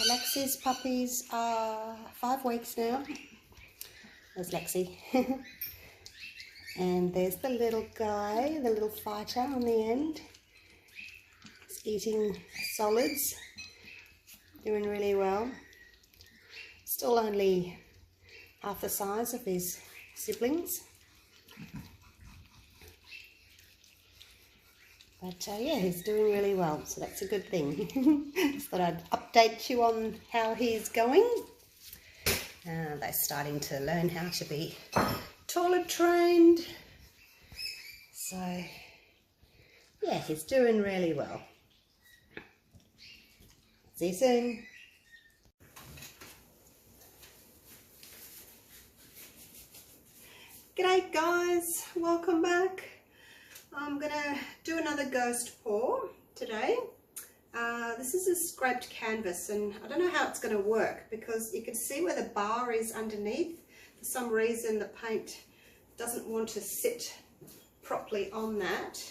Lexi's puppies are 5 weeks now. There's Lexi. And there's the little guy, the little fighter on the end. He's eating solids, doing really well. Still only half the size of his siblings. But yeah, he's doing really well, so that's a good thing. Just thought I'd update you on how he's going. They're starting to learn how to be toilet trained. So yeah, he's doing really well. See you soon. G'day guys, welcome back. I'm gonna do another ghost pour today. This is a scraped canvas, and I don't know how it's going to work because you can see where the bar is underneath. For some reason the paint doesn't want to sit properly on that.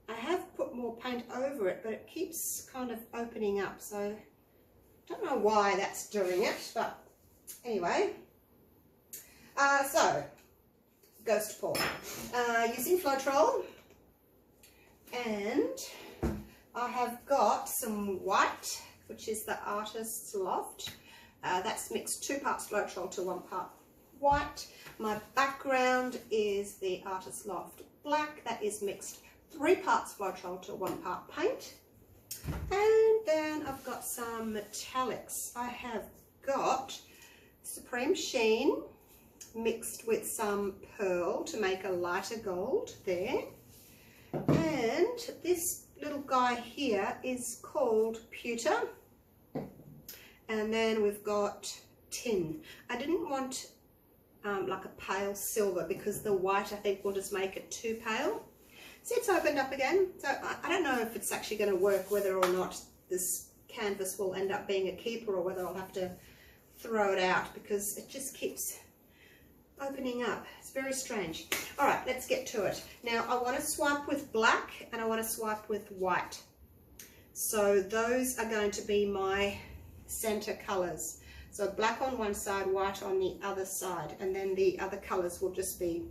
I have put more paint over it, but it keeps kind of opening up, so I don't know why that's doing it, but anyway. So ghost pour using Floetrol. And I have got some white, which is the Artist's Loft. That's mixed 2 parts Floetrol to 1 part white. My background is the Artist's Loft black. That is mixed 3 parts Floetrol to 1 part paint. And then I've got some metallics. I have got Supreme Sheen mixed with some pearl to make a lighter gold there. And this little guy here is called pewter, and then we've got tin. I didn't want like a pale silver because the white I think will just make it too pale. See, it's opened up again, so I don't know if it's actually going to work, whether or not this canvas will end up being a keeper or whether I'll have to throw it out because it just keeps opening up. It's very strange. All right, let's get to it. Now I want to swipe with black and I want to swipe with white. So those are going to be my center colors. So black on one side, white on the other side, and then the other colors will just be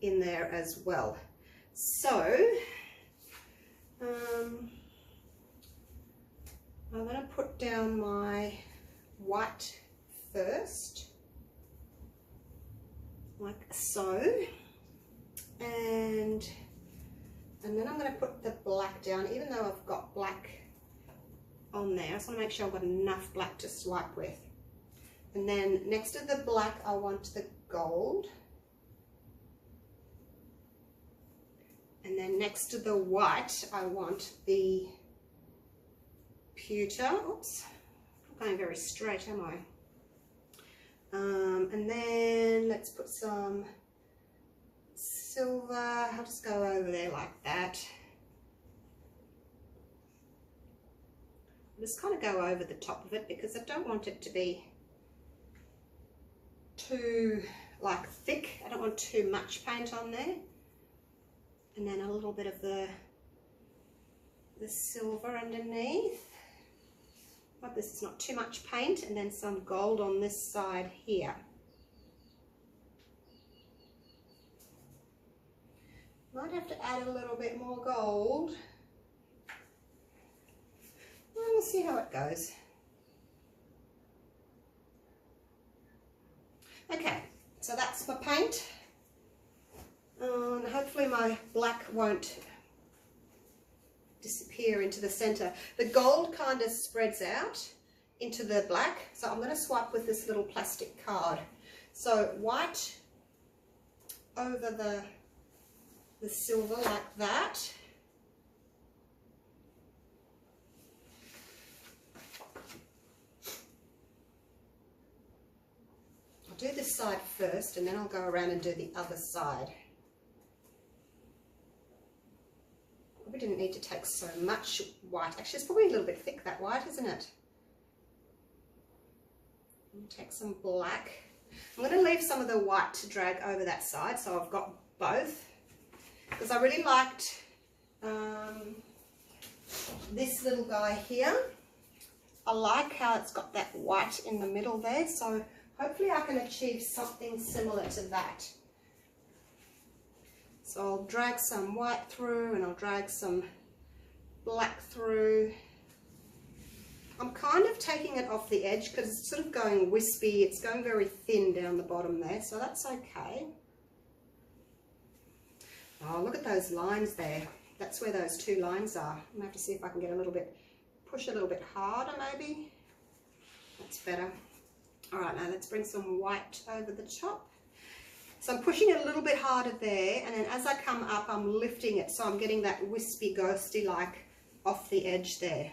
in there as well. So I'm going to put down my white first, like so, and then I'm going to put the black down, even though I've got black on there. I just want to make sure I've got enough black to swipe with. And then next to the black I want the gold, and then next to the white I want the pewter. Oops, I'm not going very straight, am I? And then let's put some silver. I'll just go over there like that. I'll just kind of go over the top of it because I don't want it to be too like thick. I don't want too much paint on there. And then a little bit of the silver underneath. Hope this is not too much paint, and then some gold on this side here. Might have to add a little bit more gold. Well, we'll see how it goes. Okay, so that's my paint. And hopefully my black won't disappear into the center. The gold kind of spreads out into the black, so I'm going to swipe with this little plastic card. So white over the silver like that. I'll do this side first and then I'll go around and do the other side. We didn't need to take so much white. Actually, it's probably a little bit thick, that white, isn't it? I'll take some black. I'm going to leave some of the white to drag over that side, so I've got both. Because I really liked this little guy here I like how it's got that white in the middle there, so hopefully I can achieve something similar to that. So I'll drag some white through and I'll drag some black through. I'm kind of taking it off the edge because it's sort of going wispy, it's going very thin down the bottom there, so that's okay. Oh, look at those lines there. That's where those two lines are. I'm going to have to see if I can get a little bit, push a little bit harder maybe. That's better. All right, now let's bring some white over the top. So I'm pushing it a little bit harder there, and then as I come up, I'm lifting it, so I'm getting that wispy, ghosty like off the edge there.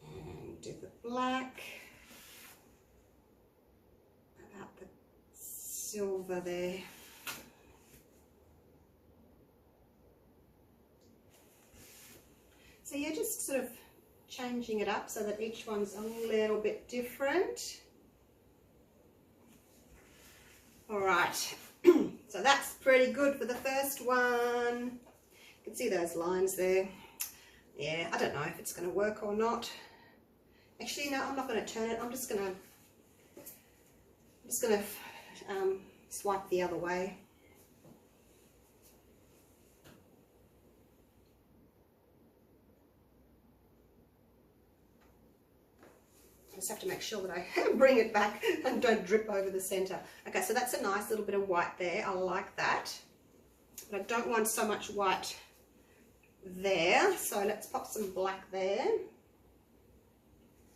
And do the black. About the silver there. So you're just sort of changing it up so that each one's a little bit different. All right, so that's pretty good for the first one. You can see those lines there. Yeah, I don't know if it's going to work or not. Actually, no, I'm not going to turn it. I'm just going to swipe the other way. I just have to make sure that I bring it back and don't drip over the center. Okay, so that's a nice little bit of white there. I like that. But I don't want so much white there. So let's pop some black there.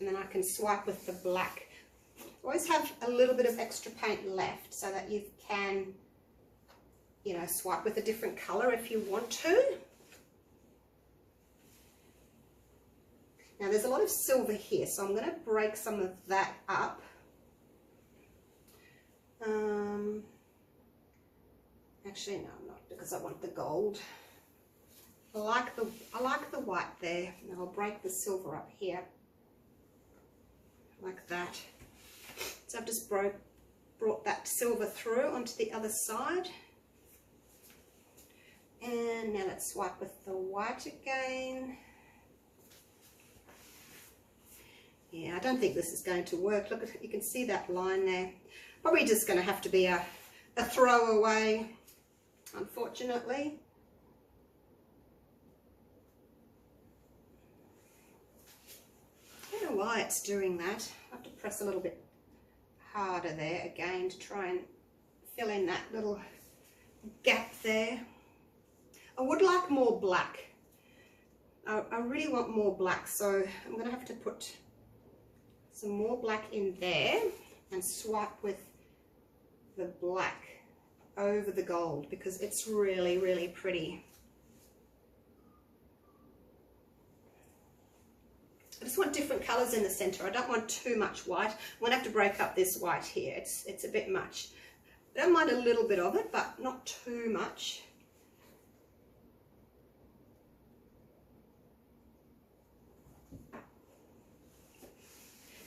And then I can swipe with the black. Always have a little bit of extra paint left so that you can, you know, swipe with a different color if you want to. Now there's a lot of silver here, so I'm going to break some of that up. Actually, no, I'm not, because I want the gold. I like the white there. Now I'll break the silver up here, like that. So I've just brought that silver through onto the other side. And now let's swipe with the white again. Yeah, I don't think this is going to work. Look, you can see that line there. Probably just going to have to be a throwaway, unfortunately. I don't know why it's doing that. I have to press a little bit harder there again to try and fill in that little gap there. I would like more black. I really want more black, so I'm going to have to put some more black in there and swipe with the black over the gold because it's really, really pretty. I just want different colors in the center. I don't want too much white. I'm going to have to break up this white here. It's a bit much. I don't mind a little bit of it, but not too much.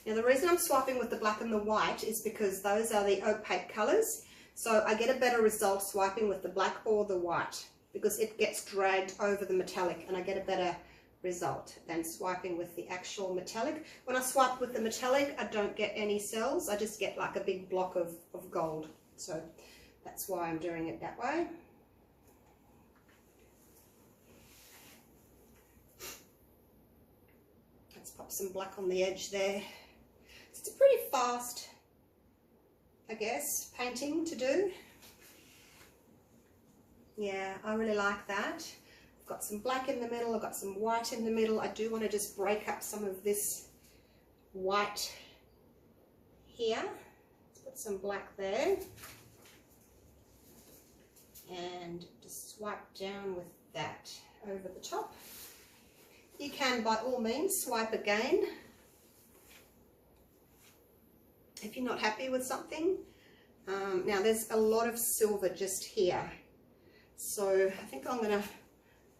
Now the reason I'm swiping with the black and the white is because those are the opaque colors. So I get a better result swiping with the black or the white because it gets dragged over the metallic and I get a better result than swiping with the actual metallic. When I swipe with the metallic, I don't get any cells. I just get like a big block of gold. So that's why I'm doing it that way. Let's pop some black on the edge there. It's a pretty fast, I guess, painting to do. Yeah, I really like that. I've got some black in the middle, I've got some white in the middle. I do want to just break up some of this white here. Let's put some black there. And just swipe down with that over the top. You can, by all means, swipe again if you're not happy with something. Now there's a lot of silver just here, so I think I'm going to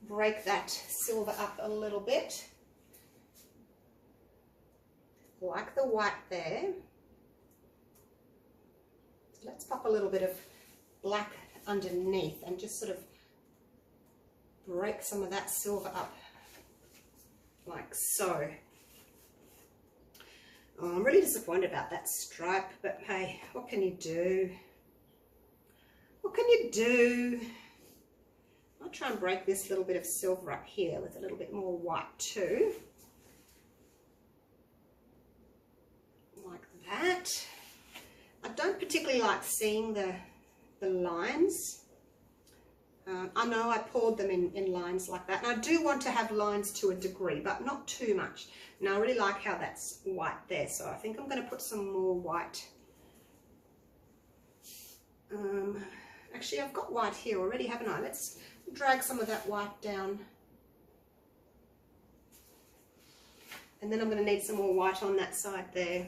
break that silver up a little bit. Like the white there. So let's pop a little bit of black underneath and just sort of break some of that silver up like like so. Oh, I'm really disappointed about that stripe, but hey, what can you do? What can you do? I'll try and break this little bit of silver up here with a little bit more white too. Like that. I don't particularly like seeing the lines. I know I poured them in lines like that, and I do want to have lines to a degree, but not too much. Now I really like how that's white there, so I think I'm going to put some more white. Actually, I've got white here already, haven't I? Let's drag some of that white down. And then I'm going to need some more white on that side there.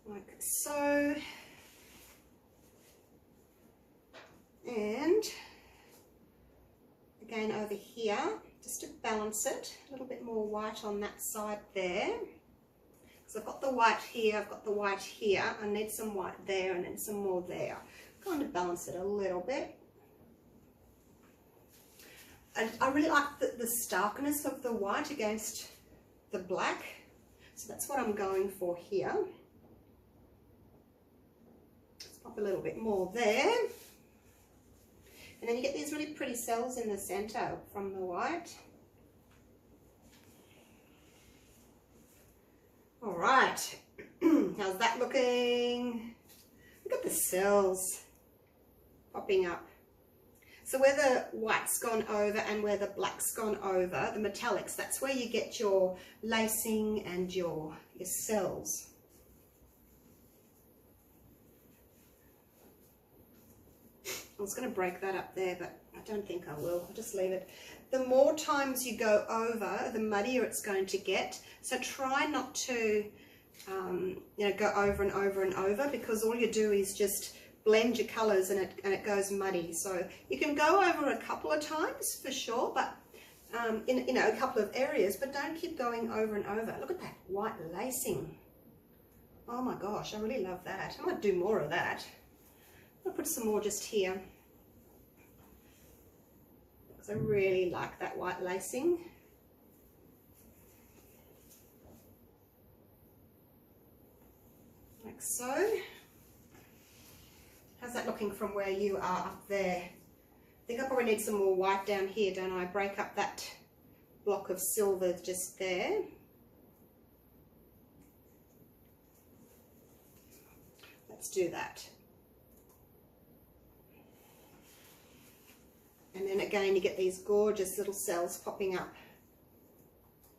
Like so. And again over here, just to balance it, a little bit more white on that side there. So I've got the white here, I've got the white here, I need some white there and then some more there. Kind of balance it a little bit. And I really like the starkness of the white against the black. So that's what I'm going for here. Let's pop a little bit more there. And then you get these really pretty cells in the center from the white. All right, how's that looking? Look at the cells popping up. So where the white's gone over and where the black's gone over, the metallics, that's where you get your lacing and your cells. I was going to break that up there, but I don't think I will. I'll just leave it. The more times you go over, the muddier it's going to get. So try not to, you know, go over and over and over, because all you do is just blend your colours and it goes muddy. So you can go over a couple of times for sure, but in you know, a couple of areas, but don't keep going over and over. Look at that white lacing. Oh my gosh, I really love that. I might do more of that. I'll put some more just here, because I really like that white lacing. Like so. How's that looking from where you are up there? I think I probably need some more white down here, don't I? Break up that block of silver just there. Let's do that. And then again, you get these gorgeous little cells popping up.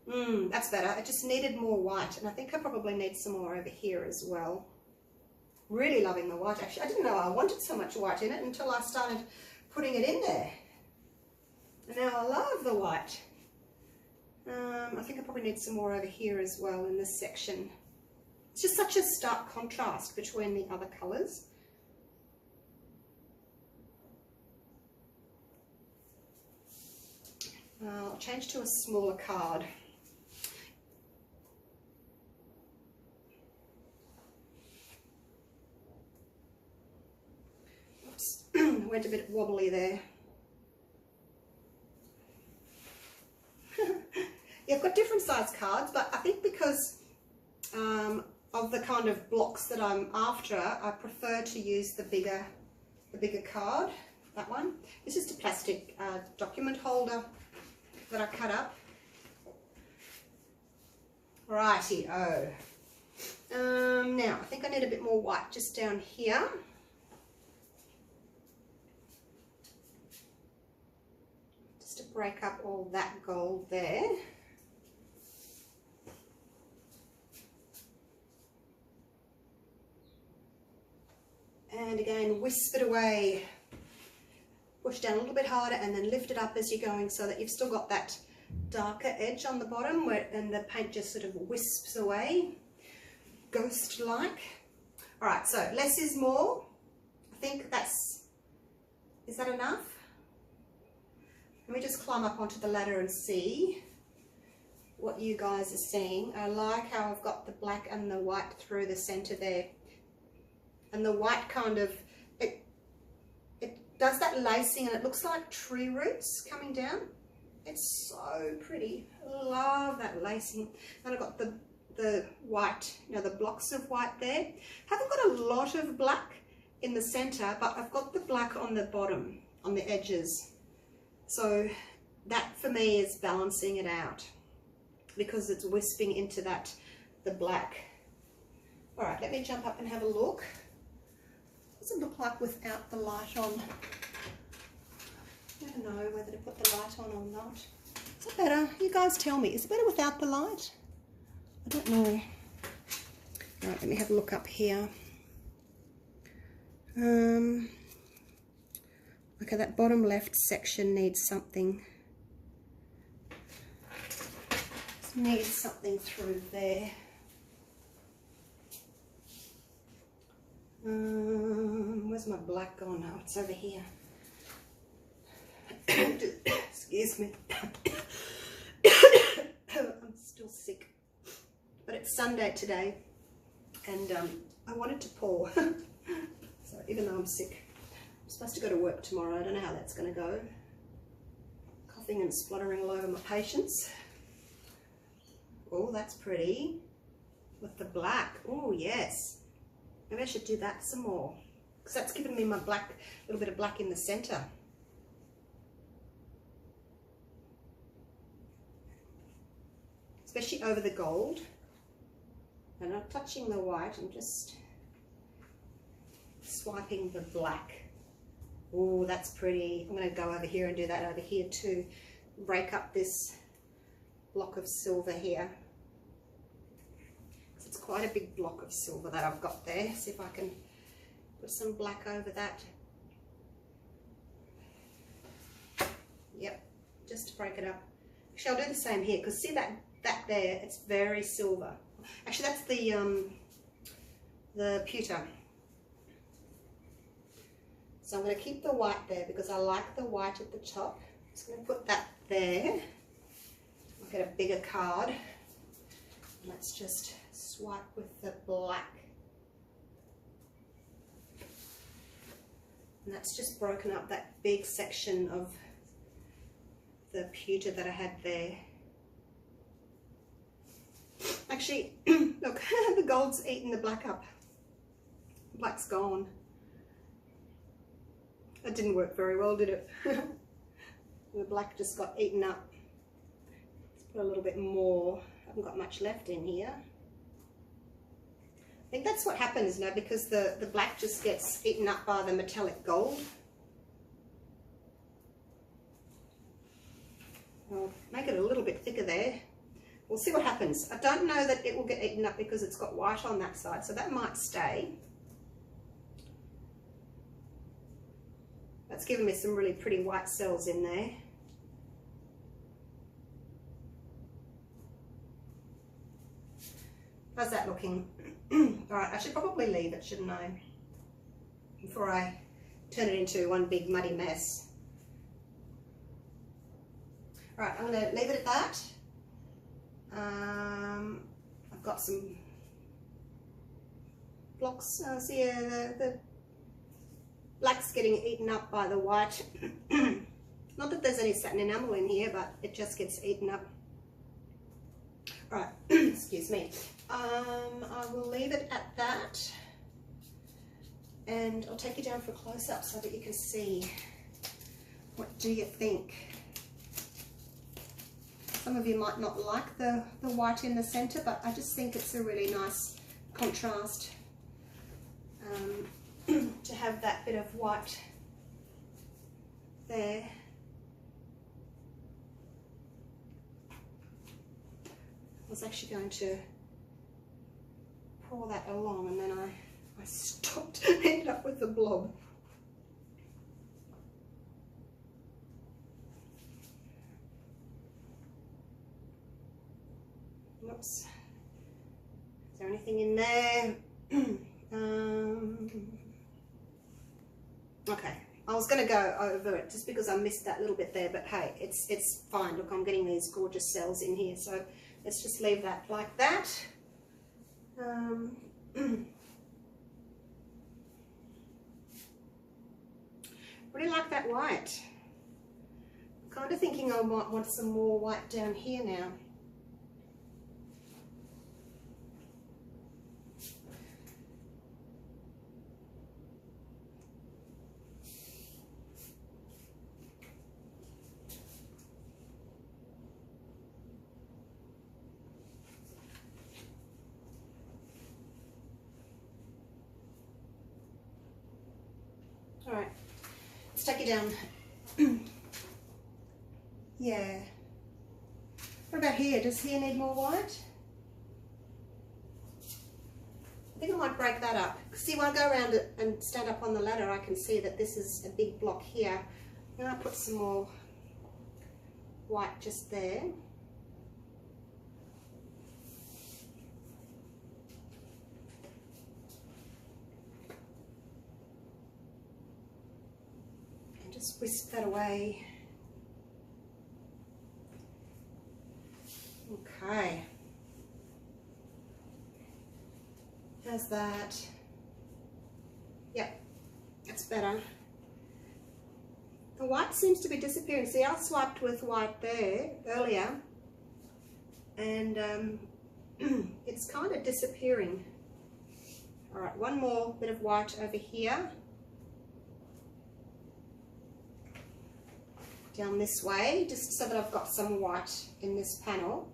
That's better. I just needed more white, and I think I probably need some more over here as well. Really loving the white, actually. I didn't know I wanted so much white in it until I started putting it in there. And now I love the white. I think I probably need some more over here as well in this section. It's just such a stark contrast between the other colours. I'll change to a smaller card. Oops, went a bit wobbly there. Yeah, I've got different size cards, but I think because of the kind of blocks that I'm after, I prefer to use the bigger card, that one. It's just a plastic document holder that I cut up. Righty-o. Now, I think I need a bit more white just down here. Just to break up all that gold there. And again, wisp it away. Push down a little bit harder and then lift it up as you're going, so that you've still got that darker edge on the bottom and the paint just sort of wisps away, ghost-like. All right, so less is more. I think is that enough? Let me just climb up onto the ladder and see what you guys are seeing. I like how I've got the black and the white through the center there. And the white kind of, it does that lacing and it looks like tree roots coming down. It's so pretty. I love that lacing. And I've got the white, you know, the blocks of white there. Haven't got a lot of black in the center, but I've got the black on the bottom, on the edges. So that for me is balancing it out because it's wisping into the black. All right, let me jump up and have a look. What does it look like without the light on? I don't know whether to put the light on or not. Is it better? You guys tell me. Is it better without the light? I don't know. All right, let me have a look up here. Okay, that bottom left section needs something. Needs something through there. Where's my black gone? Oh, it's over here. Excuse me. I'm still sick. But it's Sunday today, and I wanted to pour. So even though I'm sick, I'm supposed to go to work tomorrow. I don't know how that's going to go. Coughing and spluttering all over my patients. Oh, that's pretty. With the black. Oh, yes. Maybe I should do that some more, because that's given me my black, little bit of black in the center. Especially over the gold. I'm not touching the white, I'm just swiping the black. Oh, that's pretty. I'm going to go over here and do that over here too. Break up this block of silver here. So it's quite a big block of silver that I've got there. See if I can put some black over that. Yep, just to break it up. Actually, I'll do the same here, because see that there, it's very silver. Actually, that's the pewter. So I'm going to keep the white there because I like the white at the top. I'm just going to put that there. I'll get a bigger card. Let's just swipe with the black. And that's just broken up that big section of the pewter that I had there. Actually, look, the gold's eaten the black up. The black's gone. That didn't work very well, did it? The black just got eaten up. Let's put a little bit more. I haven't got much left in here. I think that's what happens now, because the black just gets eaten up by the metallic gold. I'll make it a little bit thicker there. We'll see what happens. I don't know that it will get eaten up because it's got white on that side, so that might stay. That's given me some really pretty white cells in there. How's that looking? Alright, I should probably leave it, shouldn't I? Before I turn it into one big muddy mess. Alright, I'm going to leave it at that. I've got some blocks. See, the black's getting eaten up by the white. Not that there's any satin enamel in here, but it just gets eaten up. Alright, excuse me. I will leave it at that. And I'll take you down for a close-up so that you can see. What do you think? Some of you might not like the white in the center, but I just think it's a really nice contrast to have that bit of white there. I was actually going to pour that along, and then I stopped and ended up with the blob. Oops. Is there anything in there? Okay, I was going to go over it just because I missed that little bit there, but hey, it's fine. Look, I'm getting these gorgeous cells in here, so let's just leave that like that. Really like that white. Kind of thinking I might want some more white down here now. All right, let's take it down. Yeah. What about here? Does here need more white? I think I might break that up. See, when I go around it and stand up on the ladder, I can see that this is a big block here. I'm going to put some more white just there. And just whisk that away. Okay. How's that? Yep, that's better. The white seems to be disappearing. See, I swiped with white there earlier, and it's kind of disappearing. All right, one more bit of white over here. Down this way, just so that I've got some white in this panel.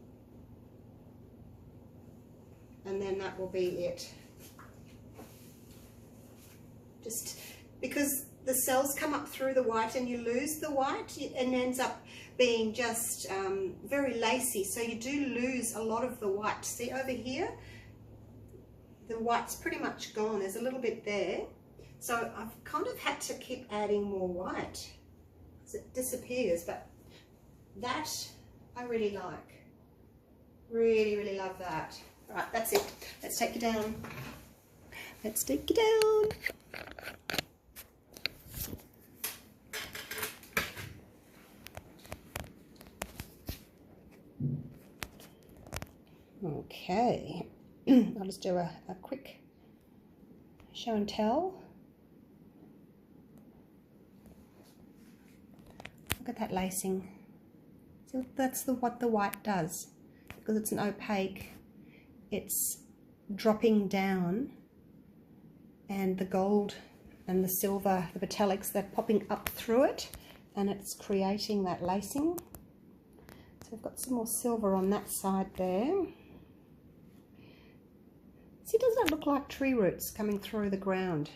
And then that will be it. Just because the cells come up through the white and you lose the white, it ends up being just very lacy. So you do lose a lot of the white. See over here, the white's pretty much gone. There's a little bit there. So I've kind of had to keep adding more white because it disappears. But that I really like. Really, really love that. All right, that's it. Let's take it down. Let's take it down. Okay, I'll just do a quick show and tell. Look at that lacing. So that's what the white does. Because it's an opaque, it's dropping down, and the gold and the silver, the metallics, they're popping up through it, and it's creating that lacing. So I've got some more silver on that side there. See, doesn't it look like tree roots coming through the ground?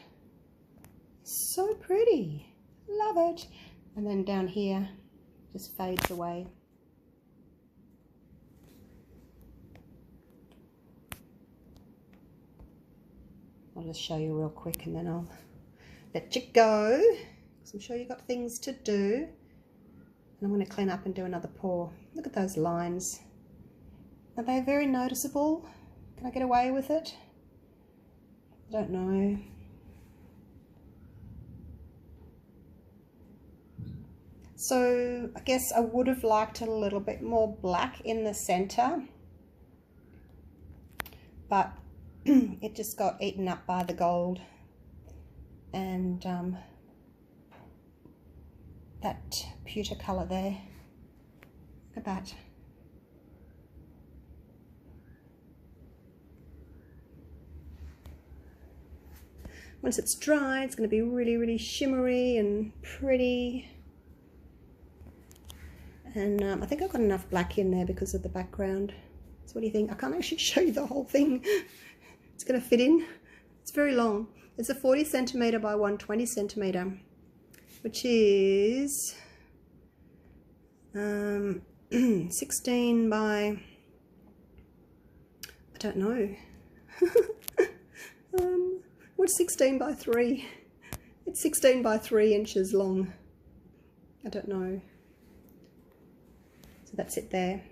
So pretty, love it. And then down here, just fades away. I'll just show you real quick and then I'll let you go, because I'm sure you've got things to do. And I'm going to clean up and do another pour. Look at those lines. Are they very noticeable? Can I get away with it? I don't know. So I guess I would have liked a little bit more black in the center, but it just got eaten up by the gold, and that pewter colour there. Look at that. Once it's dry, it's going to be really, really shimmery and pretty. And I think I've got enough black in there because of the background. So what do you think? I can't actually show you the whole thing. It's going to fit in. It's very long. It's a 40 centimetre by 120 centimetre, which is 16 by, I don't know. What's 16 by 3? It's 16 by 3 inches long. I don't know. So that's it there.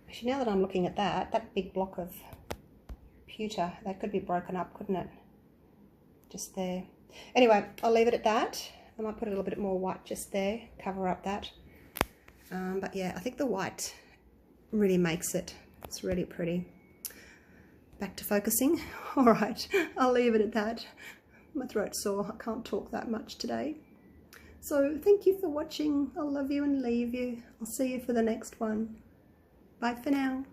Actually, now that I'm looking at that big block of pewter, that could be broken up, couldn't it? Just there. Anyway, I'll leave it at that. I might put a little bit more white just there, cover up that. But yeah, I think the white really makes it. It's really pretty. Back to focusing. All right, I'll leave it at that. My throat's sore. I can't talk that much today. So thank you for watching. I'll love you and leave you. I'll see you for the next one. Bye for now.